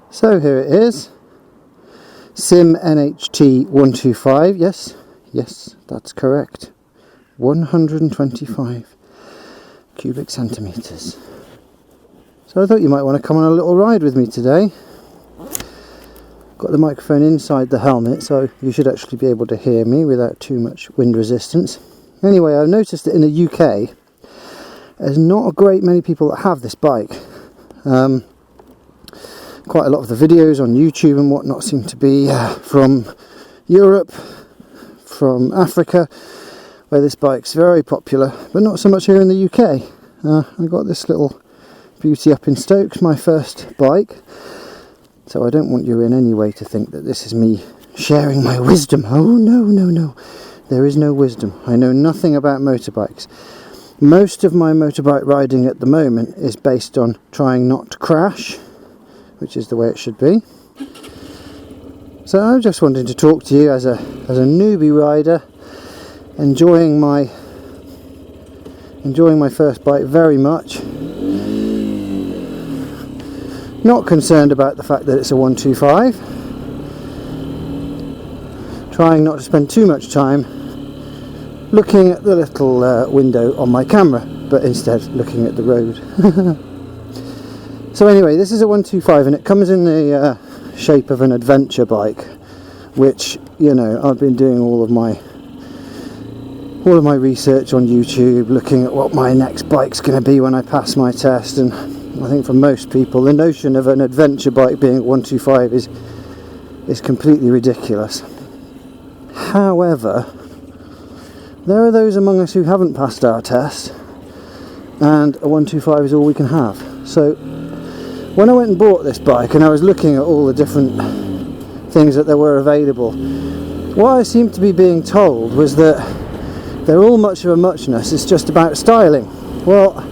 So here it is, SYM NH-T 125, yes, that's correct, 125 cubic centimetres. So I thought you might want to come on a little ride with me today. Got the microphone inside the helmet, so you should actually be able to hear me without too much wind resistance. Anyway, I've noticed that in the UK, there's not a great many people that have this bike. Quite a lot of the videos on YouTube and whatnot seem to be from Europe, from Africa, where this bike's very popular, but not so much here in the UK. I got this little beauty up in Stoke, my first bike, so I don't want you in any way to think that this is me sharing my wisdom. Oh no, there is no wisdom. I know nothing about motorbikes. Most of my motorbike riding at the moment is based on trying not to crash, which is the way it should be. So I just wanted to talk to you as a newbie rider, enjoying my first bike very much. Not concerned about the fact that it's a 125. Trying not to spend too much time looking at the little window on my camera, but instead looking at the road. So anyway, this is a 125 and it comes in the shape of an adventure bike, which, you know, I've been doing all of my research on YouTube, looking at what my next bike's going to be when I pass my test, and I think for most people the notion of an adventure bike being 125 is completely ridiculous. However, there are those among us who haven't passed our test, and a 125 is all we can have. So when I went and bought this bike and I was looking at all the different things that there were available, what I seemed to be being told was that they're all much of a muchness, it's just about styling. Well,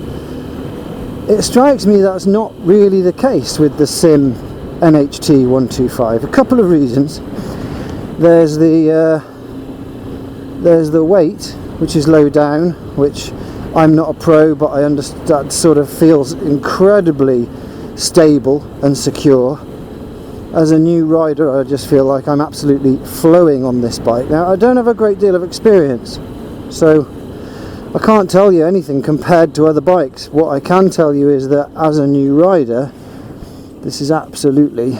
it strikes me that's not really the case with the SYM NH-T 125. A couple of reasons. There's the weight, which is low down, which I'm not a pro, but I understand that sort of feels incredibly stable and secure. As a new rider, I just feel like I'm absolutely flowing on this bike. Now, I don't have a great deal of experience, so I can't tell you anything compared to other bikes. What I can tell you is that as a new rider, this is absolutely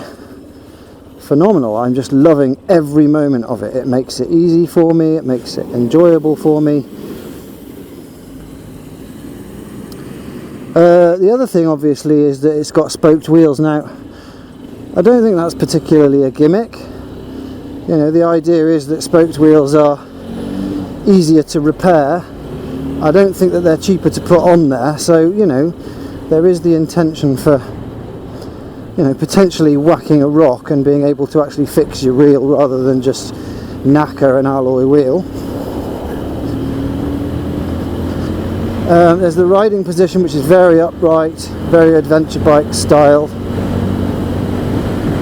phenomenal. I'm just loving every moment of it. It makes it easy for me, it makes it enjoyable for me. The other thing obviously is that it's got spoked wheels. Now, I don't think that's particularly a gimmick. You know, the idea is that spoked wheels are easier to repair. I don't think that they're cheaper to put on there, so, you know, there is the intention for, you know, potentially whacking a rock and being able to actually fix your wheel rather than just knacker an alloy wheel. There's the riding position, which is very upright, very adventure bike style,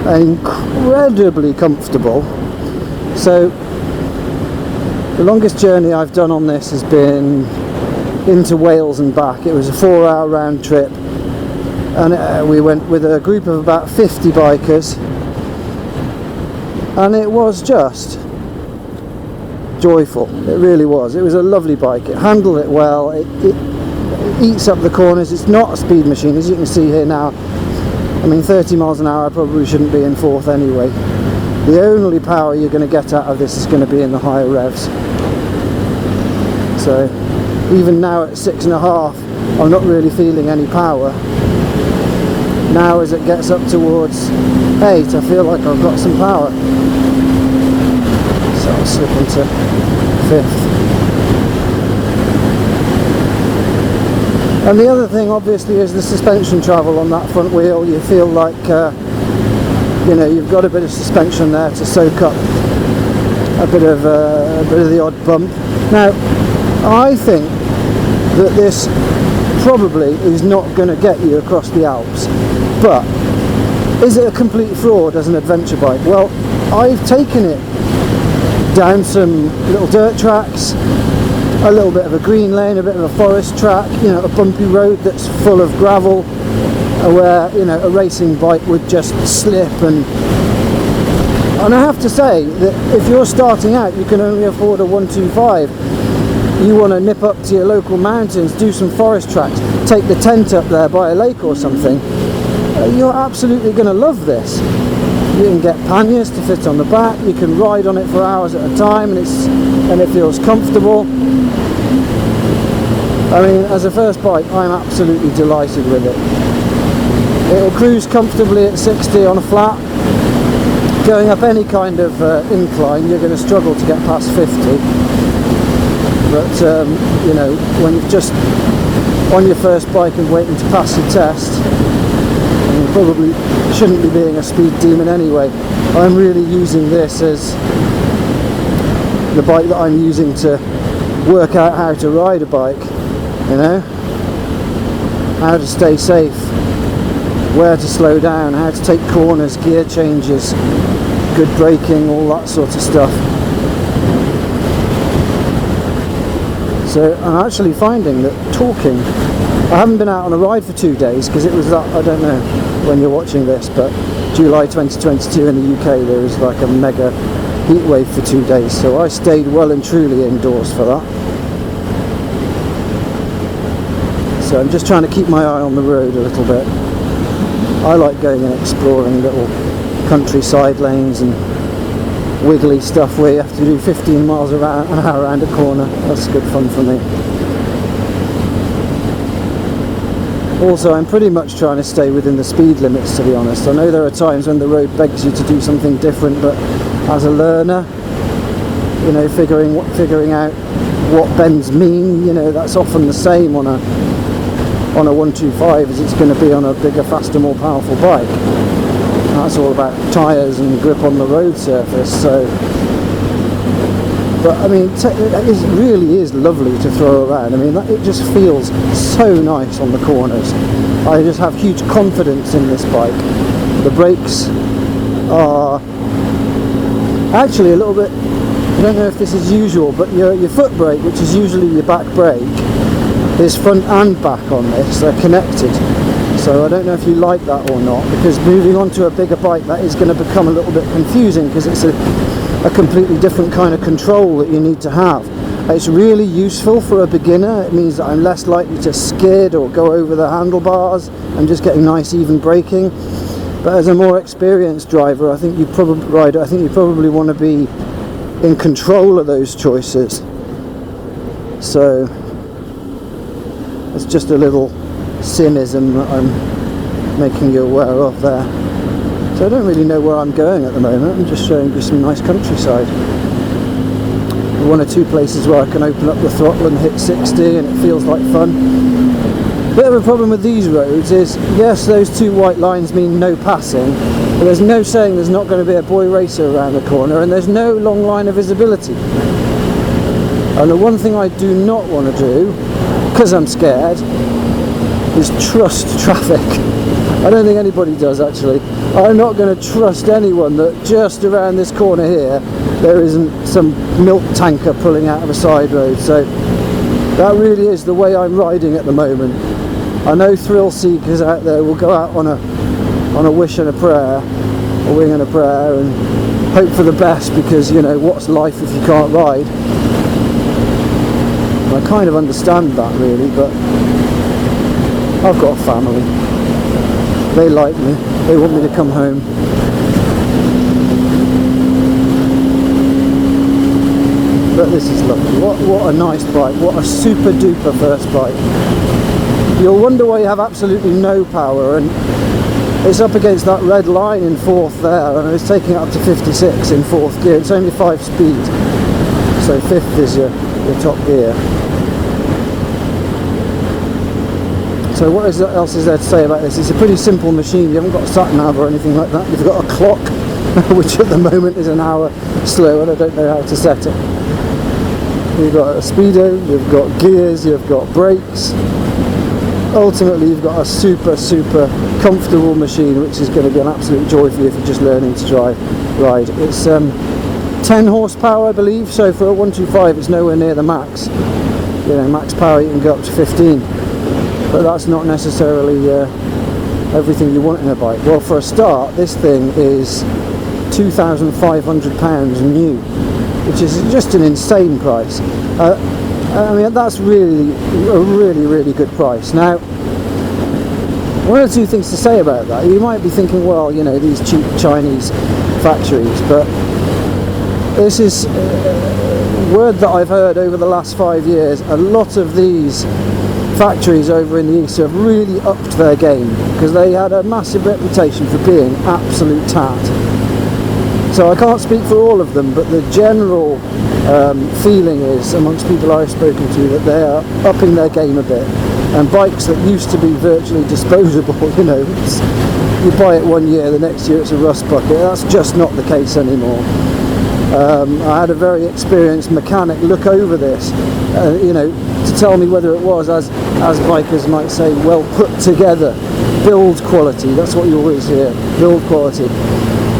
and incredibly comfortable. So the longest journey I've done on this has been into Wales and back. It was a 4-hour round trip, and we went with a group of about 50 bikers, and it was just joyful. It really was. It was a lovely bike. It handled it well. It eats up the corners. It's not a speed machine, as you can see here now. I mean, 30 miles an hour I probably shouldn't be in fourth anyway. The only power you're going to get out of this is going to be in the higher revs. So even now at 6.5, I'm not really feeling any power. Now as it gets up towards 8, I feel like I've got some power. So I'll slip into 5th. And the other thing obviously is the suspension travel on that front wheel. You feel like you know, you've got a bit of suspension there to soak up a bit of the odd bump. Now, I think that this probably is not going to get you across the Alps, but is it a complete fraud as an adventure bike? Well, I've taken it down some little dirt tracks, a little bit of a green lane, a bit of a forest track, you know, a bumpy road that's full of gravel, where, you know, a racing bike would just slip. And I have to say that if you're starting out, you can only afford a 125. You want to nip up to your local mountains, do some forest tracks, take the tent up there by a lake or something, you're absolutely going to love this. You can get panniers to fit on the back, you can ride on it for hours at a time, and it feels comfortable. I mean, as a first bike, I'm absolutely delighted with it. It'll cruise comfortably at 60 on a flat. Going up any kind of incline, you're going to struggle to get past 50. But, you know, when you're just on your first bike and waiting to pass your test, you probably shouldn't be being a speed demon anyway. I'm really using this as the bike that I'm using to work out how to ride a bike, you know, how to stay safe, where to slow down, how to take corners, gear changes, good braking, all that sort of stuff. So I'm actually finding that talking, I haven't been out on a ride for 2 days because it was that, I don't know when you're watching this, but July 2022 in the UK there was like a mega heat wave for 2 days, so I stayed well and truly indoors for that. So I'm just trying to keep my eye on the road a little bit. I like going and exploring little countryside lanes and wiggly stuff where you have to do 15 miles an hour around a corner. That's good fun for me. Also, I'm pretty much trying to stay within the speed limits, to be honest. I know there are times when the road begs you to do something different, but as a learner, you know, figuring out what bends mean, you know, that's often the same on a 125 as it's going to be on a bigger, faster, more powerful bike. That's all about tyres and grip on the road surface. So, but I mean, it really is lovely to throw around. I mean, it just feels so nice on the corners. I just have huge confidence in this bike. The brakes are actually a little bit, I don't know if this is usual, but your foot brake, which is usually your back brake, is front and back on this. They're connected. So I don't know if you like that or not, because moving on to a bigger bike, that is going to become a little bit confusing because it's a completely different kind of control that you need to have. It's really useful for a beginner. It means that I'm less likely to skid or go over the handlebars. I'm just getting nice even braking. But as a more experienced driver, I think you probably want to be in control of those choices. So it's just a little SYMism that I'm making you aware of there. So I don't really know where I'm going at the moment. I'm just showing you some nice countryside. One or two places where I can open up the throttle and hit 60 and it feels like fun. Bit of a problem with these roads is, yes, those two white lines mean no passing, but there's no saying there's not going to be a boy racer around the corner, and there's no long line of visibility. And the one thing I do not want to do, because I'm scared, is trust traffic. I don't think anybody does, actually. I'm not going to trust anyone that just around this corner here there isn't some milk tanker pulling out of a side road. So that really is the way I'm riding at the moment. I know thrill seekers out there will go out on a wish and a prayer, a wing and a prayer, and hope for the best, because, you know, what's life if you can't ride? And I kind of understand that, really, but I've got a family. They like me. They want me to come home. But this is lovely. What a nice bike. What a super duper first bike. You'll wonder why you have absolutely no power, and it's up against that red line in fourth there, and it's taking it up to 56 in fourth gear. It's only 5 speed. So fifth is your top gear. So what else is there to say about this? It's a pretty simple machine. You haven't got a sat-nav or anything like that. You've got a clock, which at the moment is an hour slow, and I don't know how to set it. You've got a speedo, you've got gears, you've got brakes. Ultimately, you've got a super comfortable machine, which is going to be an absolute joy for you if you're just learning to ride. It's 10 horsepower, I believe, so for a 125 it's nowhere near the max. You know, max power you can go up to 15. But that's not necessarily everything you want in a bike. Well, for a start, this thing is £2,500 new, which is just an insane price. I mean, that's really a really good price. Now, one or two things to say about that. You might be thinking, well, you know, these cheap Chinese factories, but this is word that I've heard over the last 5 years. A lot of these factories over in the east have really upped their game, because they had a massive reputation for being absolute tat. So I can't speak for all of them, but the general feeling is, amongst people I've spoken to, that they are upping their game a bit. And bikes that used to be virtually disposable, you know, you buy it 1 year, the next year it's a rust bucket. That's just not the case anymore. I had a very experienced mechanic look over this, you know, to tell me whether it was, as bikers might say, well put together, build quality. That's what you always hear, build quality.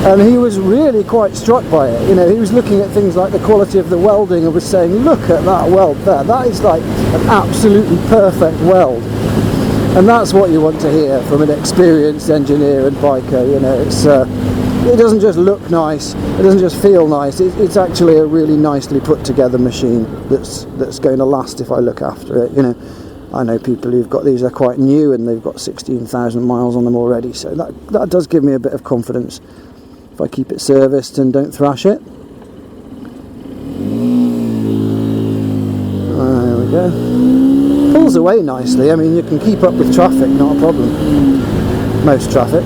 And he was really quite struck by it. You know, he was looking at things like the quality of the welding and was saying, look at that weld there, that is like an absolutely perfect weld. And that's what you want to hear from an experienced engineer and biker. You know, it's it doesn't just look nice, it doesn't just feel nice, it's actually a really nicely put together machine that's going to last if I look after it. You know, I know people who've got these, they're quite new and they've got 16,000 miles on them already, so that does give me a bit of confidence if I keep it serviced and don't thrash it. There we go. Pulls away nicely. I mean, you can keep up with traffic, not a problem. Most traffic.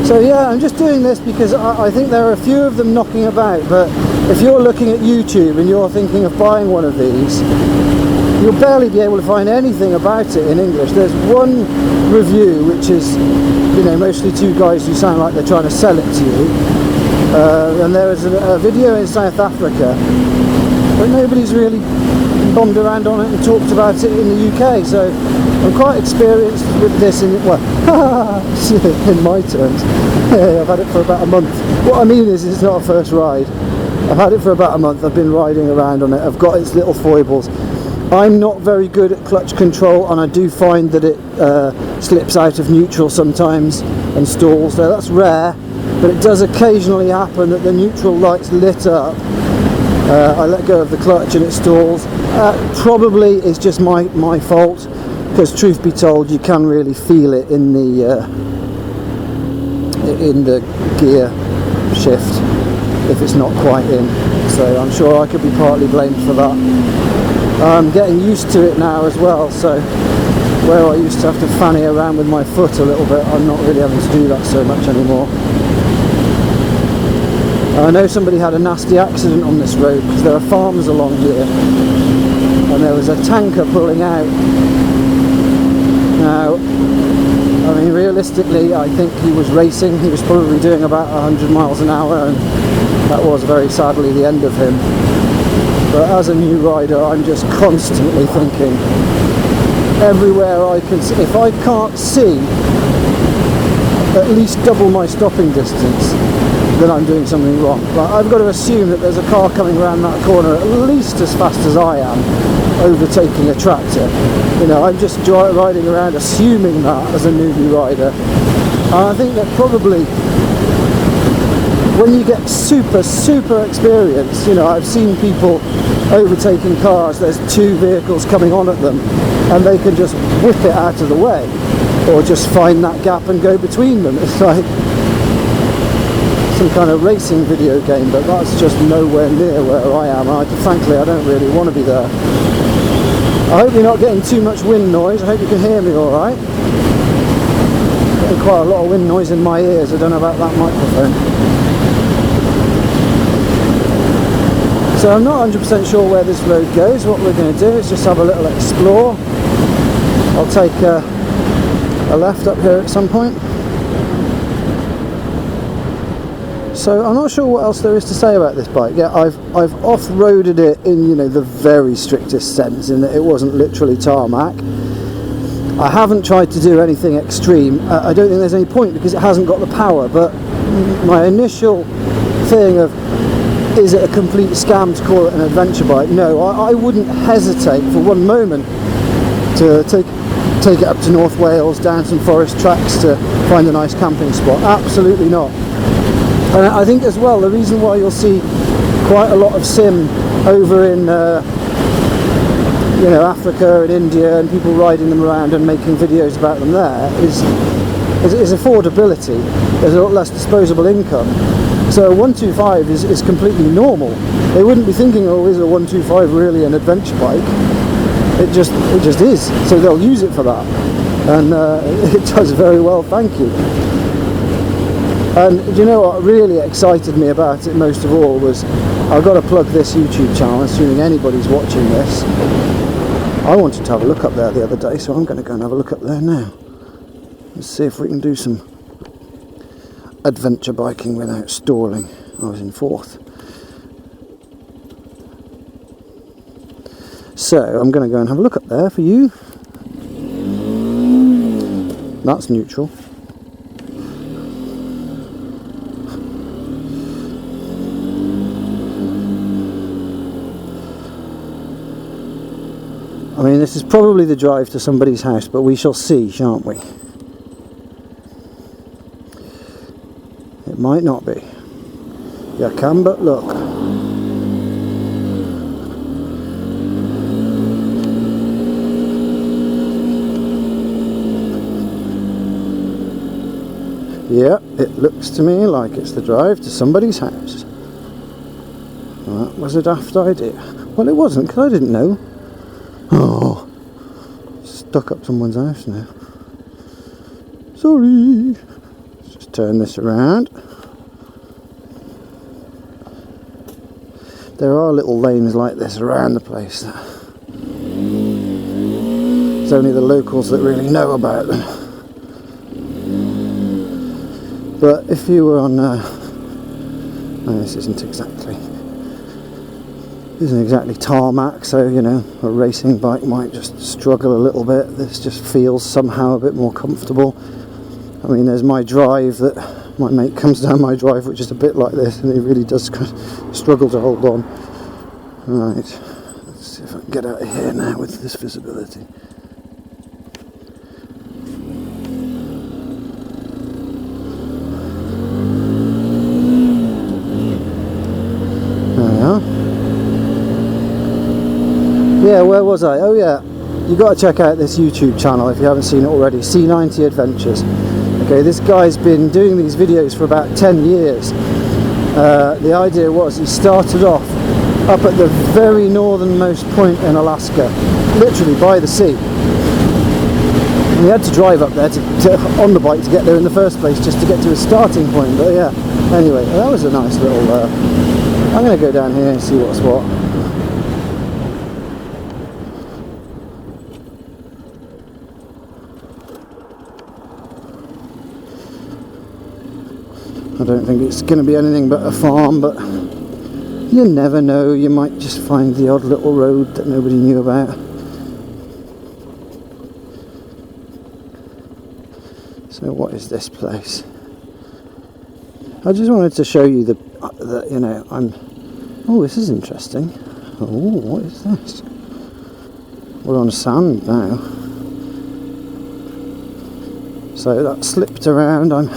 So yeah, I'm just doing this because I think there are a few of them knocking about, but if you're looking at YouTube and you're thinking of buying one of these, you'll barely be able to find anything about it in English. There's one review which is, you know, mostly two guys who sound like they're trying to sell it to you, and there is a video in South Africa, but nobody's really bombed around on it and talked about it in the UK. So I'm quite experienced with this in, well, in my terms. I've had it for about a month. What I mean is, it's not a first ride. I've had it for about a month. I've been riding around on it. I've got its little foibles. I'm not very good at clutch control, and I do find that it slips out of neutral sometimes and stalls. So that's rare, but it does occasionally happen that the neutral light's lit up. I let go of the clutch and it stalls. Probably it's just my fault, because truth be told, you can really feel it in the gear shift if it's not quite in. So I'm sure I could be partly blamed for that. I'm getting used to it now as well, so where I used to have to fanny around with my foot a little bit, I'm not really having to do that so much anymore. I know somebody had a nasty accident on this road because there are farms along here, and there was a tanker pulling out. Now, I mean, realistically, I think he was racing. He was probably doing about 100 miles an hour, and that was very sadly the end of him. But as a new rider, I'm just constantly thinking, everywhere I can see, if I can't see at least double my stopping distance, then I'm doing something wrong. Like, I've got to assume that there's a car coming around that corner at least as fast as I am, overtaking a tractor. You know, I'm just riding around assuming that as a newbie rider. And I think that probably when you get super experienced, you know, I've seen people overtaking cars, there's two vehicles coming on at them, and they can just whip it out of the way, or just find that gap and go between them. It's like some kind of racing video game, but that's just nowhere near where I am. Frankly, I don't really want to be there. I hope you're not getting too much wind noise. I hope you can hear me alright. Getting quite a lot of wind noise in my ears. I don't know about that microphone. So I'm not 100% sure where this road goes. What we're going to do is just have a little explore. I'll take a left up here at some point. So I'm not sure what else there is to say about this bike. Yeah, I've off-roaded it in, you know, the very strictest sense, in that it wasn't literally tarmac. I haven't tried to do anything extreme. I don't think there's any point because it hasn't got the power, but my initial thing of, is it a complete scam to call it an adventure bike? No, I wouldn't hesitate for one moment to take it up to North Wales, down some forest tracks to find a nice camping spot. Absolutely not. And I think as well, the reason why you'll see quite a lot of SYM over in you know, Africa and India, and people riding them around and making videos about them there is affordability. There's a lot less disposable income. So a 125 is completely normal. They wouldn't be thinking, oh, is a 125 really an adventure bike? It just is. So they'll use it for that, and it does very well, thank you. And do you know what really excited me about it most of all was, I've got to plug this YouTube channel, assuming anybody's watching this. I wanted to have a look up there the other day, so I'm going to go and have a look up there now. Let's see if we can do some adventure biking without stalling. I was in 4th. So I'm going to go and have a look up there for you. That's neutral. I mean, this is probably the drive to somebody's house, but we shall see, shan't we? It might not be. You can but look. Yeah, it looks to me like it's the drive to somebody's house. That was a daft idea. Well, it wasn't, because I didn't know. Oh, stuck up someone's house now. Sorry. Let's just turn this around. There are little lanes like this around the place. It's only the locals that really know about them. But if you were on, no, this isn't exactly tarmac, so you know, a racing bike might just struggle a little bit. This just feels somehow a bit more comfortable. I mean, there's my drive that my mate comes down my drive, which is a bit like this, and he really does struggle to hold on. Right, let's see if I can get out of here now with this visibility. There we are. Yeah, where was I? Oh yeah, you got to check out this YouTube channel if you haven't seen it already, C90 Adventures. Okay, this guy's been doing these videos for about 10 years. The idea was, he started off up at the very northernmost point in Alaska, literally by the sea. And he had to drive up there on the bike to get there in the first place, just to get to his starting point. But yeah, anyway, that was a nice little... I'm going to go down here and see what's what. I don't think it's going to be anything but a farm, but you never know, you might just find the odd little road that nobody knew about. So what is this place? I just wanted to show you the you know, oh, this is interesting. Oh, what is this? We're on sand now. So that slipped around. I'm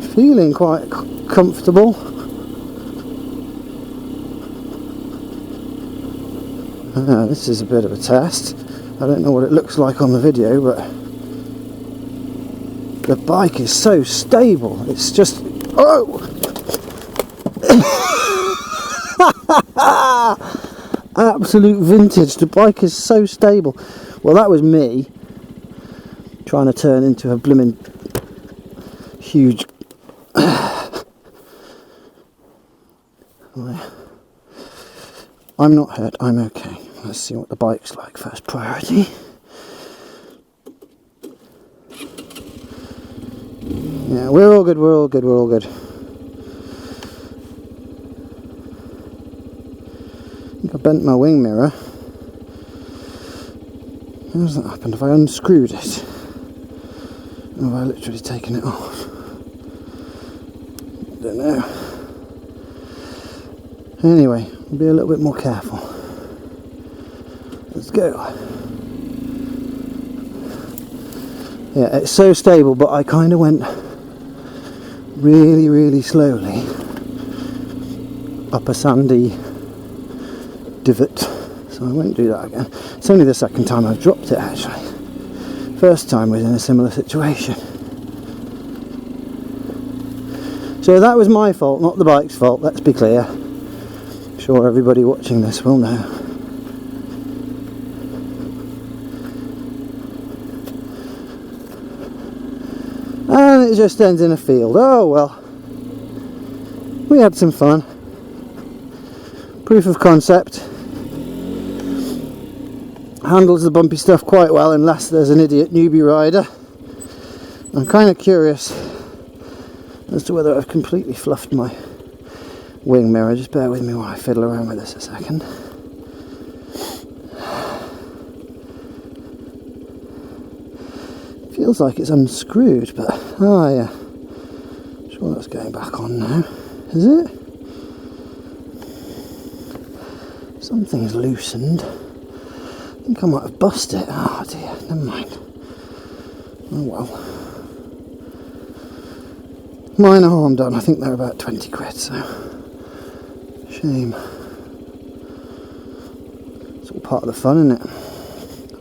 feeling quite comfortable. This is a bit of a test. I don't know what it looks like on the video, but the bike is so stable. It's just... Oh! Absolute vintage. The bike is so stable. Well, that was me trying to turn into a blooming huge... I'm not hurt, I'm okay. Let's see what the bike's like first priority. Yeah, we're all good, we're all good, we're all good. I think I bent my wing mirror. How's that happened? Have I unscrewed it? Or have I literally taken it off? Don't know. Anyway, I'll be a little bit more careful. Let's go. Yeah, it's so stable, but I kind of went really slowly up a sandy divot, so I won't do that again. It's only the second time I've dropped it actually. First time was in a similar situation. So that was my fault, not the bike's fault, let's be clear. I'm sure everybody watching this will know. And it just ends in a field. Oh well, we had some fun. Proof of concept. Handles the bumpy stuff quite well unless there's an idiot newbie rider. I'm kind of curious as to whether I've completely fluffed my wing mirror. Just bear with me while I fiddle around with this a second. Feels like it's unscrewed, but oh yeah, sure that's going back on now. Is it? Something's loosened. I think I might have busted it. Oh dear, never mind. Oh well. Minor harm done. I think they're about 20 quid, so shame. It's all part of the fun, isn't it?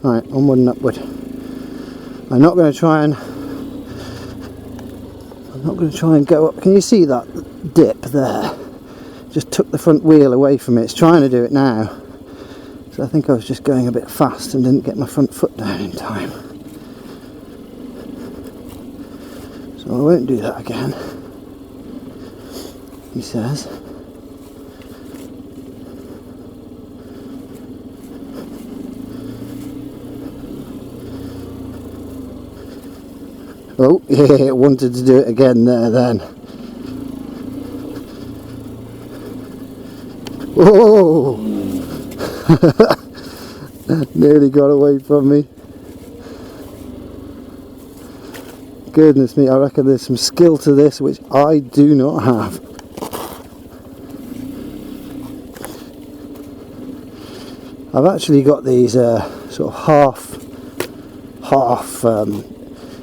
Right, onward and upward. I'm not going to try and go up. Can you see that dip there? Just took the front wheel away from it. It's trying to do it now. So I think I was just going a bit fast and didn't get my front foot down in time. So I won't do that again, he says. Oh, yeah, it wanted to do it again there then. Whoa! Nearly got away from me. Goodness me, I reckon there's some skill to this which I do not have. I've actually got these sort of half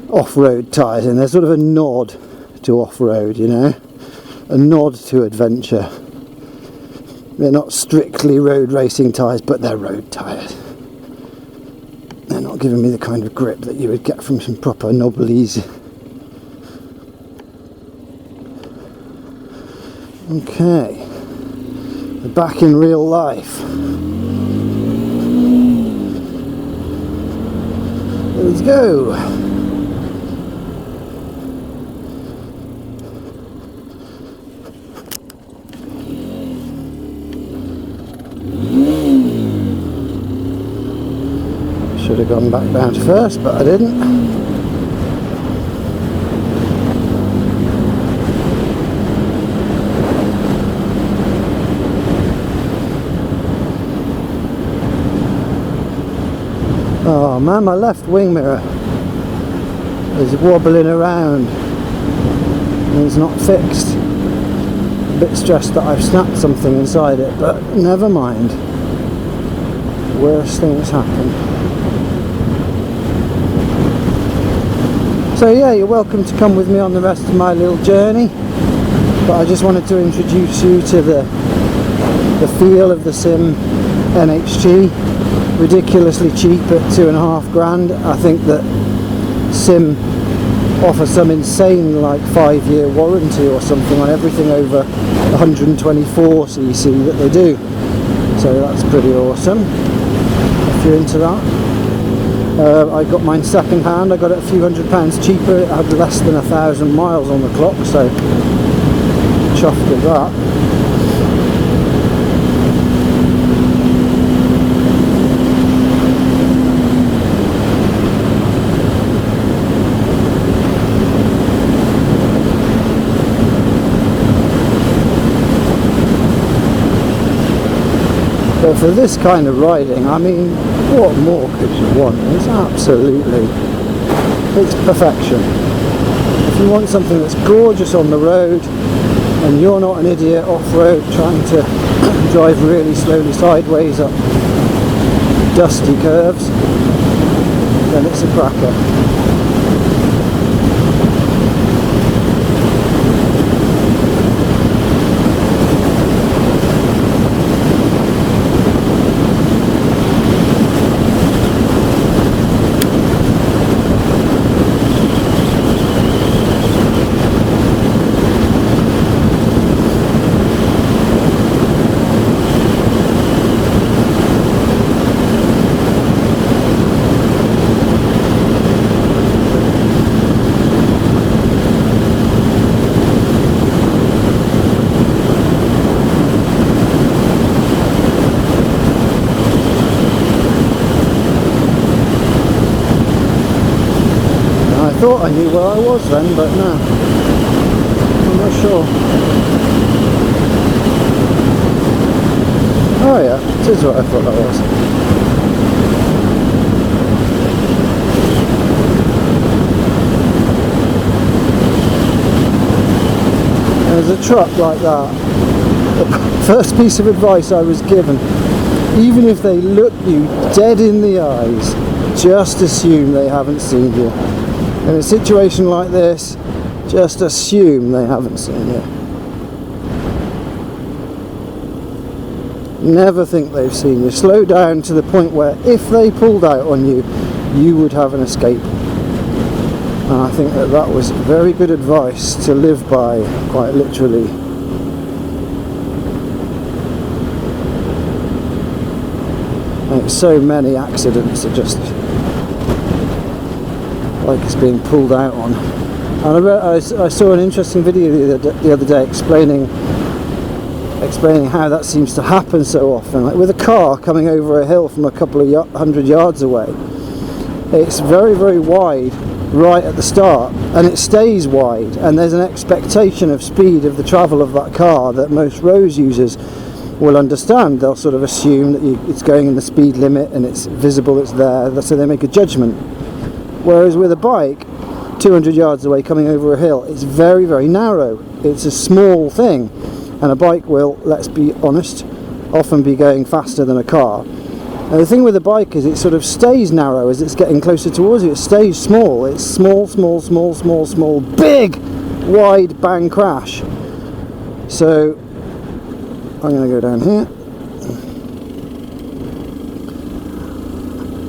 off-road tyres, and they're sort of a nod to off-road, you know, a nod to adventure. They're not strictly road racing tyres, but they're road tyres. They're not giving me the kind of grip that you would get from some proper knobblies. Okay, we're back in real life. Let's go. Should have gone back down first, but I didn't. Oh man, my left wing mirror is wobbling around and it's not fixed. A bit stressed that I've snapped something inside it, but never mind. Worst thing that's happened. So yeah, you're welcome to come with me on the rest of my little journey, but I just wanted to introduce you to the feel of the SYM NH-T. Ridiculously cheap at £2.5 grand. I think that SYM offers some insane like 5-year warranty or something on everything over 124cc that they do. So that's pretty awesome if you're into that. I got mine second hand. I got it a few £100 cheaper. It had less than 1,000 miles on the clock, so chuffed with that. But for this kind of riding, I mean, what more could you want? It's absolutely, it's perfection. If you want something that's gorgeous on the road, and you're not an idiot off-road trying to drive really slowly sideways up dusty curves, then it's a cracker. I thought I knew where I was then, but no, I'm not sure. Oh yeah, it is what I thought I was. There's a truck like that. The first piece of advice I was given, even if they look you dead in the eyes, just assume they haven't seen you. In a situation like this, just assume they haven't seen you. Never think they've seen you. Slow down to the point where if they pulled out on you, you would have an escape. And I think that that was very good advice to live by, quite literally. And so many accidents are just like it's being pulled out on. And I saw an interesting video the other day explaining how that seems to happen so often. Like with a car coming over a hill from a couple of hundred yards away, it's very, very wide right at the start, and it stays wide, and there's an expectation of speed of the travel of that car that most road users will understand. They'll sort of assume that it's going in the speed limit and it's visible, it's there, so they make a judgment. Whereas with a bike, 200 yards away coming over a hill, it's very, very narrow. It's a small thing, and a bike will, let's be honest, often be going faster than a car. And the thing with a bike is it sort of stays narrow as it's getting closer towards you. It stays small. It's small, small, small, small, small, big, wide bang crash. So I'm going to go down here.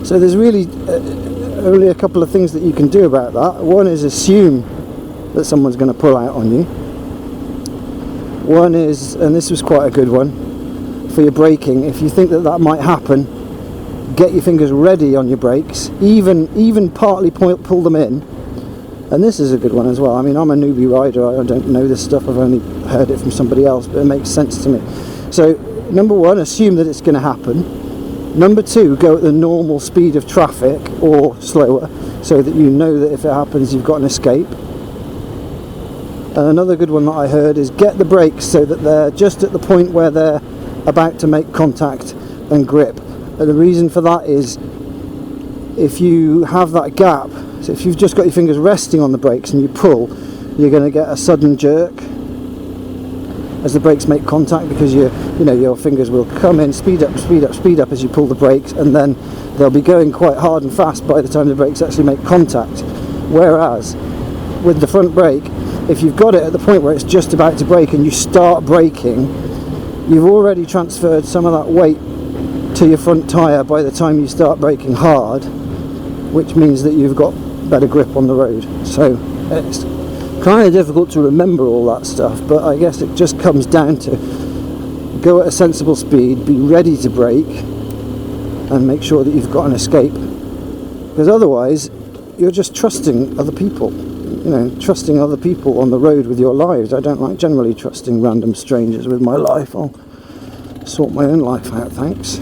So there's really only a couple of things that you can do about that. One is assume that someone's going to pull out on you. One is, and this was quite a good one, for your braking, if you think that that might happen, get your fingers ready on your brakes, even partly pull them in. And this is a good one as well. I mean, I'm a newbie rider, I don't know this stuff, I've only heard it from somebody else, but it makes sense to me. So number one, assume that it's going to happen. Number two, go at the normal speed of traffic or slower, so that you know that if it happens you've got an escape. And another good one that I heard is get the brakes so that they're just at the point where they're about to make contact and grip. And the reason for that is if you have that gap, so if you've just got your fingers resting on the brakes and you pull, you're going to get a sudden jerk as the brakes make contact, because your fingers will come in, speed up as you pull the brakes, and then they'll be going quite hard and fast by the time the brakes actually make contact. Whereas with the front brake, if you've got it at the point where it's just about to brake and you start braking, you've already transferred some of that weight to your front tyre by the time you start braking hard, which means that you've got better grip on the road. So it's kind of difficult to remember all that stuff, but I guess it just comes down to go at a sensible speed, be ready to brake, and make sure that you've got an escape, because otherwise you're just trusting other people, trusting other people on the road with your lives. I don't like generally trusting random strangers with my life. I'll sort my own life out, thanks.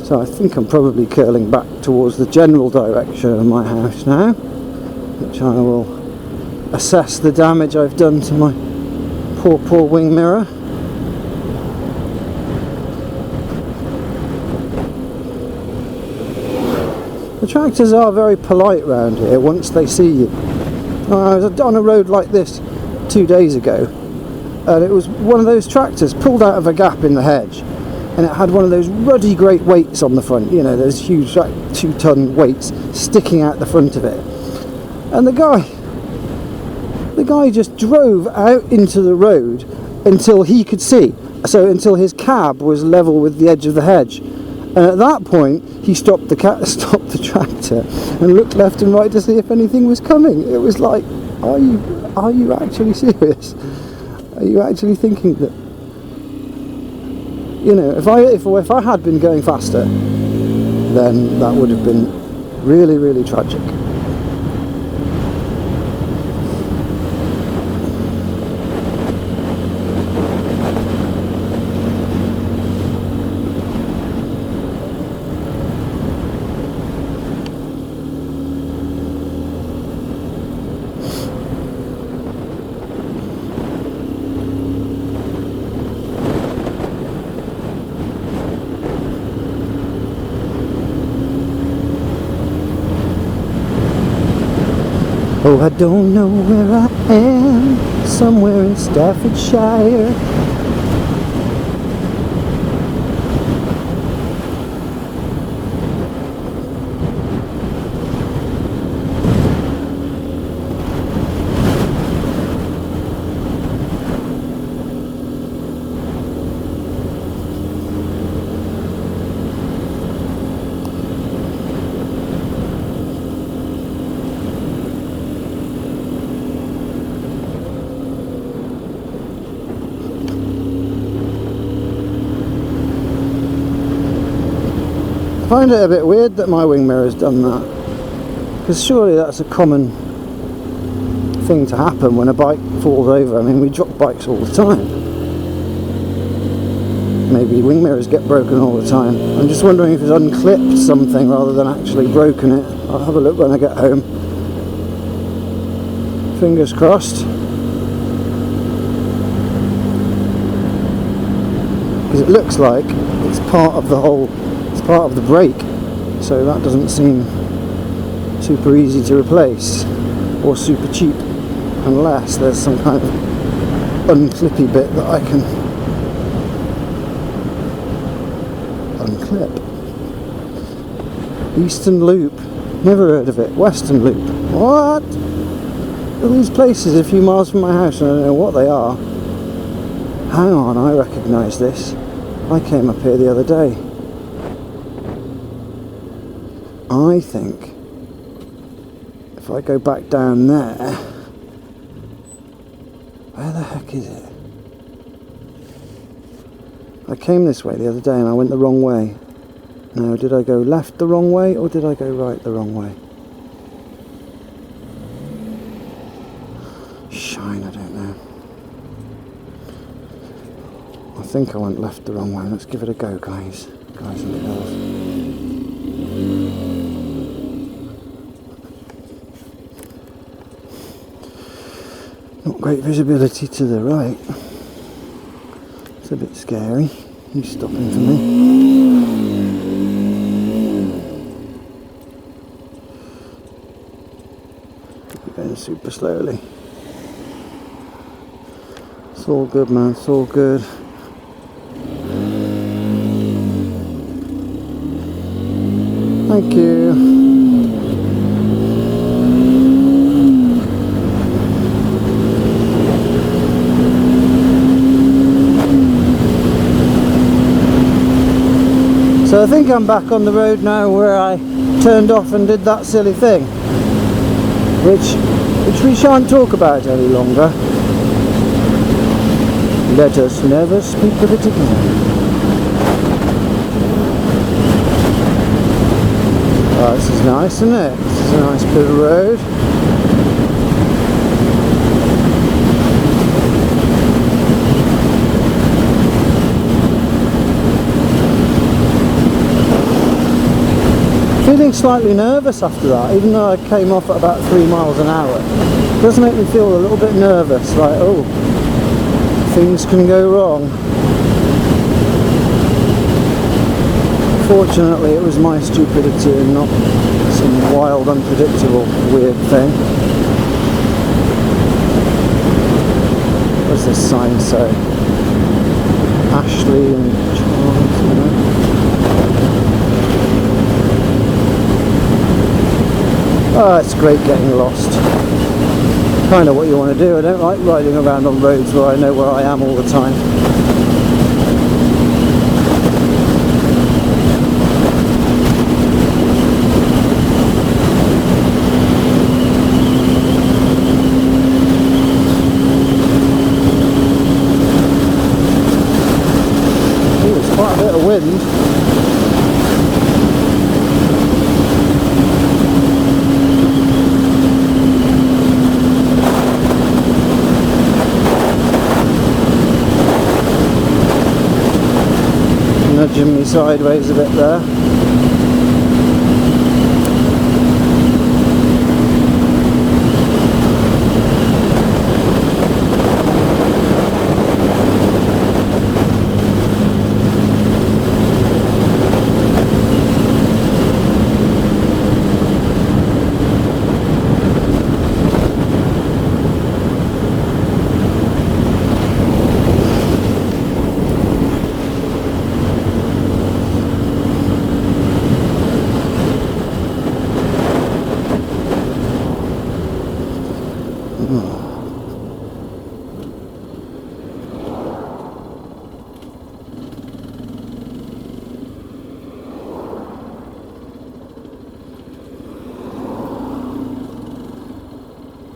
So I think I'm probably curling back towards the general direction of my house now, which I will assess the damage I've done to my poor wing mirror. The tractors are very polite round here once they see you. I was on a road like this 2 days ago, and it was one of those tractors pulled out of a gap in the hedge, and it had one of those ruddy great weights on the front, you know, those huge 2-ton weights sticking out the front of it. And the guy just drove out into the road until he could see, so until his cab was level with the edge of the hedge. And at that point, he stopped the tractor and looked left and right to see if anything was coming. It was like, are you actually serious? Are you actually thinking that, you know, if I had been going faster, then that would have been really, really tragic. Oh, I don't know where I am, somewhere in Staffordshire. I find it a bit weird that my wing mirror's done that, because surely that's a common thing to happen when a bike falls over. I mean, we drop bikes all the time. Maybe wing mirrors get broken all the time. I'm just wondering if it's unclipped something rather than actually broken it. I'll have a look when I get home. Fingers crossed. Because it looks like it's part of the whole, it's part of the brake, so that doesn't seem super easy to replace or super cheap, unless there's some kind of unclippy bit that I can unclip. Eastern Loop, never heard of it. Western Loop, what? All these places a few miles from my house and I don't know what they are. Hang on, I recognise this. I came up here the other day. I think if I go back down there, where the heck is it? I came this way the other day and I went the wrong way. Now, did I go left the wrong way or did I go right the wrong way? Shine, I don't know. I think I went left the wrong way. Let's give it a go, guys and girls. Not great visibility to the right. It's a bit scary. He's stopping for me. Going super slowly. It's all good, man. It's all good. Thank you. So I think I'm back on the road now where I turned off and did that silly thing, which we shan't talk about any longer. Let us never speak of it again. Oh, this is nice, isn't it? This is a nice bit of road. Feeling slightly nervous after that, even though I came off at about 3 miles an hour. It does make me feel a little bit nervous, like, oh, things can go wrong. Fortunately, it was my stupidity and not some wild, unpredictable, weird thing. What does this sign say? Ashley and Charles, you know? Oh, it's great getting lost. Kind of what you want to do. I don't like riding around on roads where I know where I am all the time. Ooh, there's quite a bit of wind. Nudging me sideways a bit there.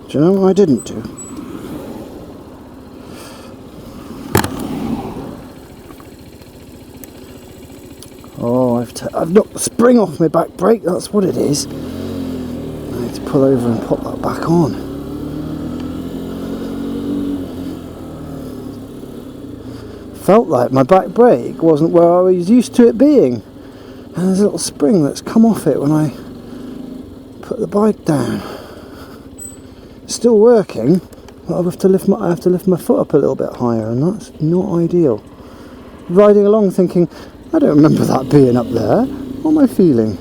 Do you know what I didn't do? Oh, I've knocked the spring off my back brake, that's what it is. I need to pull over and pop that back on. Felt like my back brake wasn't where I was used to it being. And there's a little spring that's come off it when I put the bike down. Still working, but I have to lift my foot up a little bit higher, and that's not ideal. Riding along thinking, I don't remember that being up there. What am I feeling?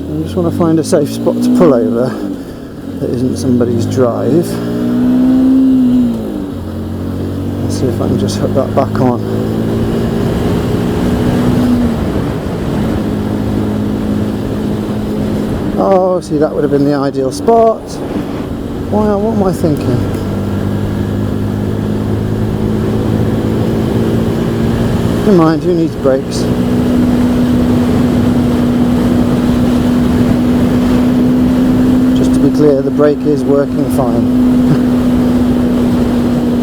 I just want to find a safe spot to pull over that isn't somebody's drive. Let's see if I can just hook that back on. Oh, see, that would have been the ideal spot. Wow, what am I thinking? Never mind, who needs brakes? Just to be clear, the brake is working fine.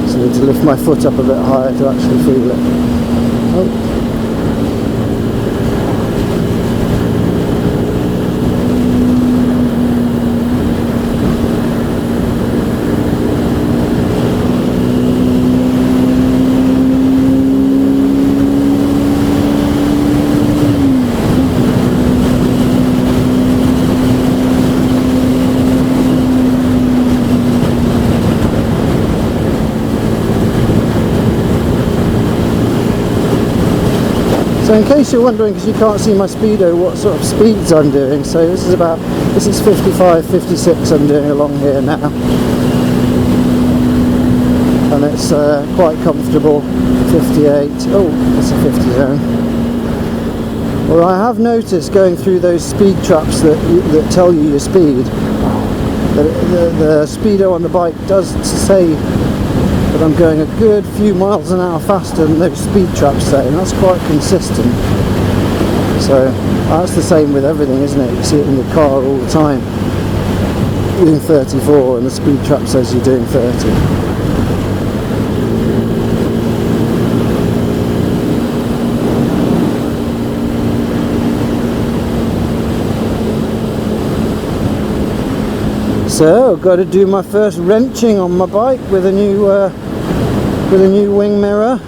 So I need to lift my foot up a bit higher to actually feel it. Oh. So in case you're wondering, because you can't see my speedo, what sort of speeds I'm doing, so this is 55, 56 I'm doing along here now, and it's quite comfortable. 58, oh, it's a 50 zone. Well, I have noticed going through those speed traps that tell you your speed, that the speedo on the bike does say that I'm going a good few miles an hour faster than those speed traps say, and that's quite consistent. So that's the same with everything, isn't it? You see it in the car all the time. You're doing 34 and the speed trap says you're doing 30. So I've got to do my first wrenching on my bike with a new wing mirror.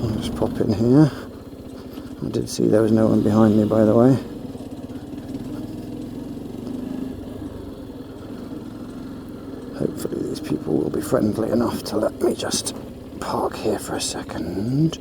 I'll just pop in here. I did see there was no one behind me, by the way. friendly enough to let me just park here for a second.